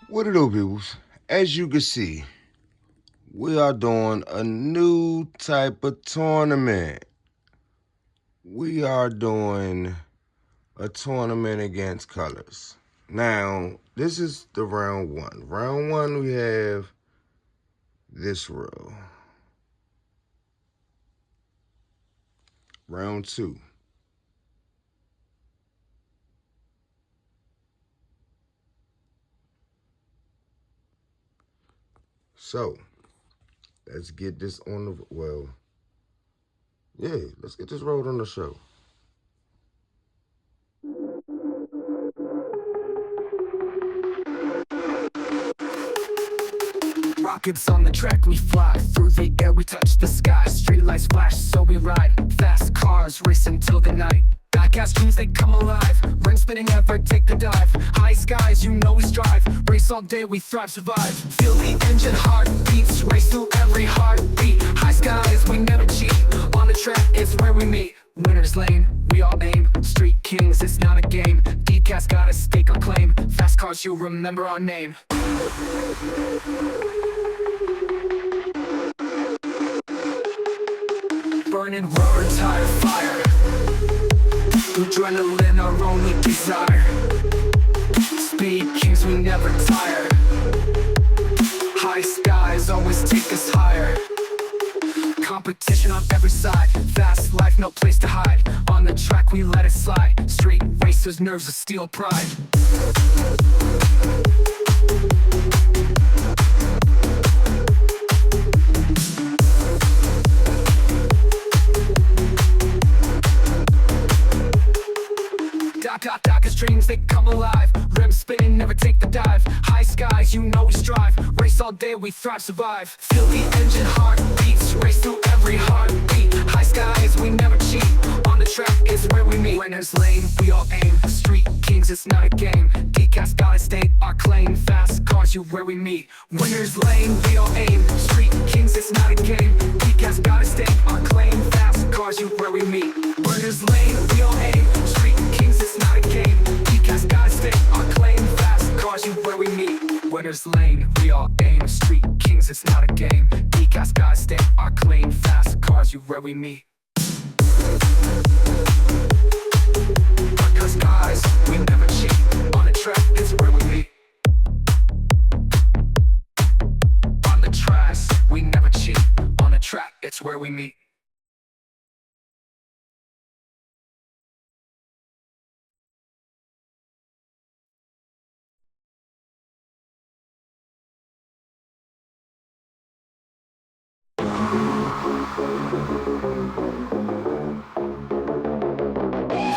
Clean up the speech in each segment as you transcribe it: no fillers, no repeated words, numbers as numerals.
What it do, peoples? As you can see, we are doing a new type of tournament. We are doing a tournament against colors. Now, this is the round one. Round one, we have this row. Round two. So, let's get this on the, let's get this rolled on the show. Rockets on the track, we fly through the air, we touch the sky. Street lights flash, so we ride. Fast cars racing till the night. Back-ass dreams, they come alive. Ring spinning, never take the dive. High skies, you know we strive. Race all day, we thrive, survive. Feel the engine heartbeats, race through every heartbeat. High skies, we never cheat. On the track, it's where we meet. Winner's lane, we all aim. Street kings, it's not a game. DCAS got a stake or claim. Fast cars, you remember our name. Burning rubber tire fire. Adrenaline, our only desire. Speed kings, we never tire. High skies always take us higher. Competition on every side. Fast life, no place to hide. On the track, we let it slide. Street racers, nerves of steel, pride. Darkest dreams, they come alive. Rims spinning, never take the dive. High skies, you know we strive. Race all day, we thrive, survive. Feel the engine heartbeats, race through every heartbeat. High skies, we never cheat. On the track is where we meet. Winner's lane, we all aim. Street kings, it's not a game. DCAS gotta state our claim. Fast cars, you where we meet. Winner's lane, we all aim. Street kings, it's not a game. DCAS gotta state our claim. Fast cars, you where we meet. Winner's lane, we all aim. Street kings, it's not a game. DCAS gotta stake our claim. Fast cars, you where we meet. Winner's lane, we all aim. Street kings, it's not a game. DCAS gotta stake our claim. Fast cars, you where we meet. Because guys, we never cheat. On the track, it's where we meet. On the tracks, we never cheat. On the track, it's where we meet.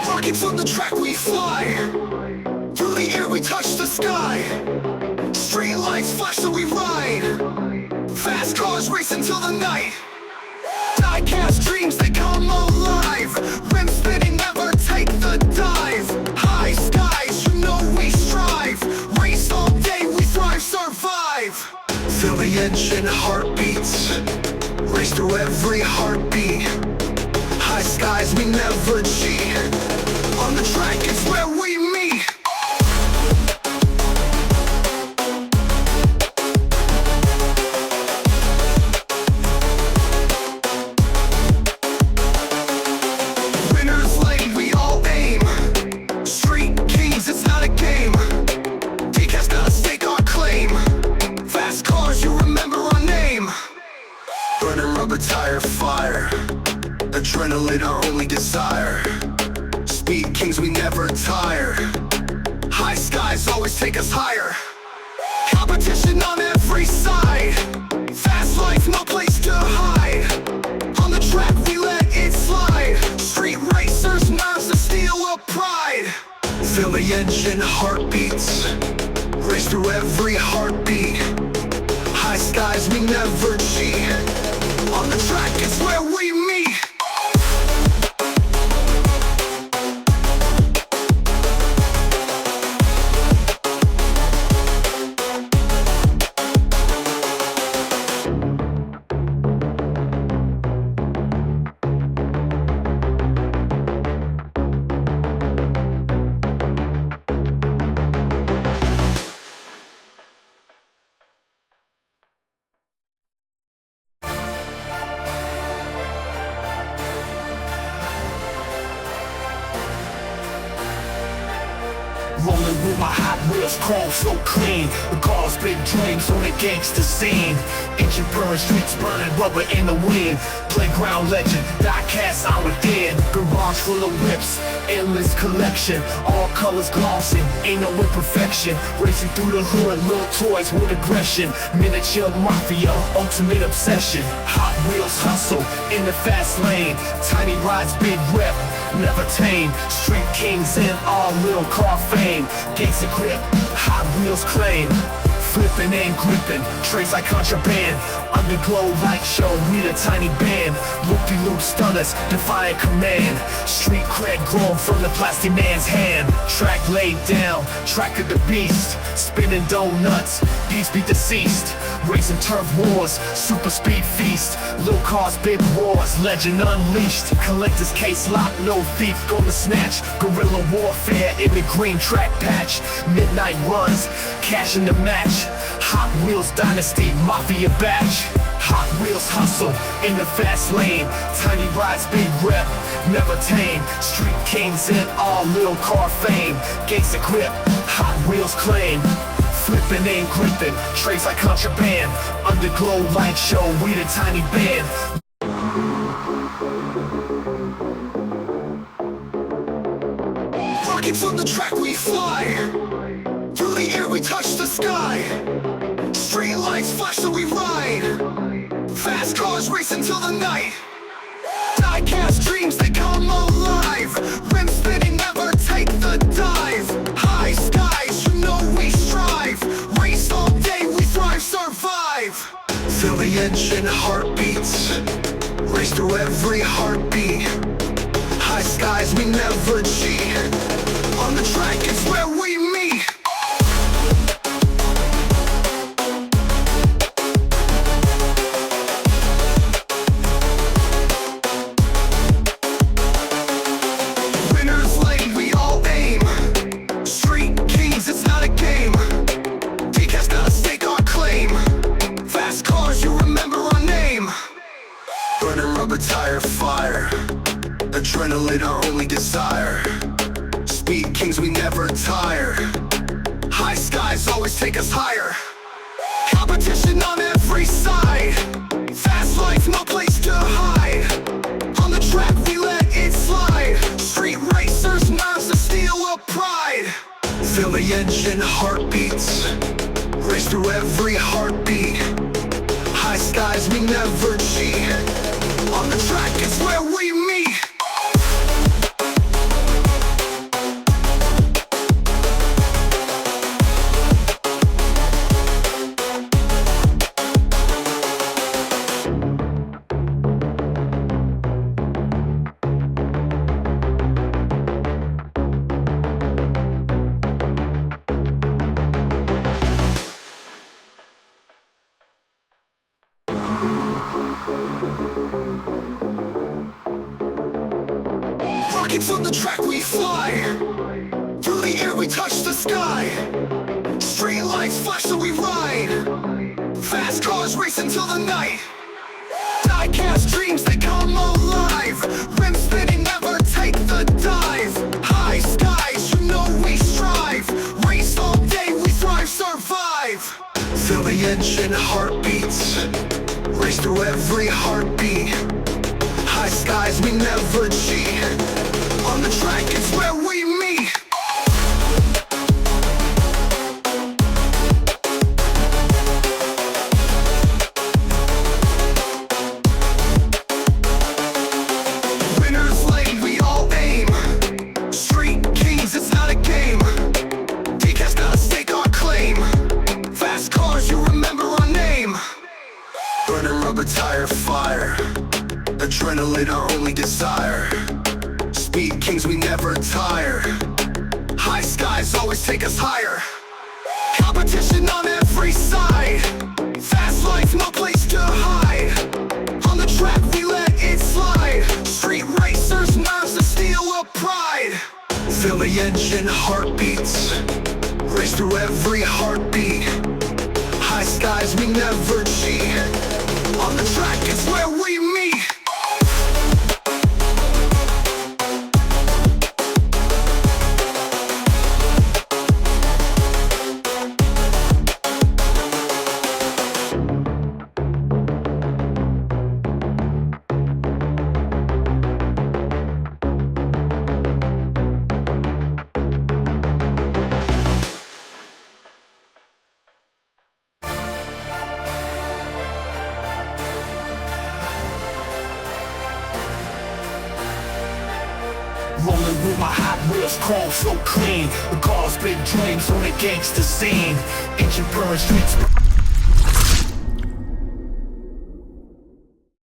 Rockets on the track, we fly. Through the air, we touch the sky. Street lights flash, so we ride. Fast cars race until the night. Diecast dreams, they come alive. Rim spinning, never take the dive. High skies, you know we strive. Race all day, we thrive, survive. Feel the engine heartbeats, race through every heartbeat. High skies, we never cheat. On the track, it's where we meet. Winner's lane, we all aim. Street kings, it's not a game. DCAS gotta stake our claim. Fast cars, you remember our name. Burning rubber tire fire. Adrenaline, our only desire. Speed kings, we never tire. High skies always take us higher. Competition on every side. Fast life, no place to hide. On the track, we let it slide. Street racers, nerves of steel, a pride. Feel the engine heartbeats, race through every heartbeat. High skies, we never cheat. On the track, it's where we meet. Rolling with my Hot Wheels, chrome so clean. The cars, big dreams on the gangster scene. Engine burn, streets burning, rubber in the wind. Playground legend, die cast out within. Garage full of whips, endless collection. All colors glossing, ain't no imperfection. Racing through the hood, little toys with aggression. Miniature mafia, ultimate obsession. Hot Wheels hustle, in the fast lane. Tiny rides, big rep, never tame. Street kings in all little car fame. Gates of grip, Hot Wheels claim. Flipping and gripping, trace like contraband. Underglow light show, we the tiny band. Loop-de-loop stunners, defiant command. Street cred grown from the plastic man's hand. Track laid down, track of the beast. Spinning donuts, peace be deceased. Racing turf wars, super speed feast. Little cars, big wars, legend unleashed. Collector's case lock, no thief gonna snatch. Guerrilla warfare in the green track patch. Midnight runs, cash in the match. Hot Wheels dynasty, mafia batch. Hot Wheels hustle, in the fast lane. Tiny rides, big rep, never tame. Street kings in all little car fame. Gates of grip, Hot Wheels claim. Flipping and gripping, trace like contraband. Underglow light show, we the tiny band. Rockets on the track we fly. Through the air we touch the sky. Street lights flash so we ride. Fast cars racing till the night. Die-cast dreams they come alive. Rim spinning, never take the dive. High skies, you know we strive. Race all day, we thrive, survive. Feel the engine heartbeats. Race through every heartbeat. High skies, we never cheat. On the track, it's where we meet. Winners lane, we all aim. Street kings, it's not a game. DK's gotta stake our claim. Fast cars, you remember our name. Burning rubber tire fire. Adrenaline, our only desire. Speed kings, we never tire. High skies always take us higher. Competition on every side. Fast life, no place to hide. On the track, we let it slide. Street racers, nerves of steel of pride. Feel the engine heartbeats. Race through every heartbeat. High skies, we never cheat. On the track, it's where we meet. Rockets on the track we fly. Through the air we touch the sky. Street lights flash so we ride. Fast cars racing till the night. Die-cast dreams they come alive. Rim spinning, never take the dive. High skies, you know we strive. Race all day, we thrive, survive. Feel the engine heartbeats. Race through every heartbeat. High skies, we never cheat. On the track, it's where we meet. Winners lane, we all aim. Street kings, it's not a game. DK's gotta stake our claim. Fast cars, you remember our name. Burning rubber tire fire. Adrenaline, our only desire. Speed kings, we never tire. High skies always take us higher. Competition on every side. Fast life, no place to hide. On the track, we let it slide. Street racers, nerves of steel of pride. Feel the engine heartbeats. Race through every heartbeat. High skies, we never cheat. On the track, it's where we meet. Rolling with my Hot Wheels, chrome so clean. The cars, big dreams on the gangster scene. Ancient burn streets.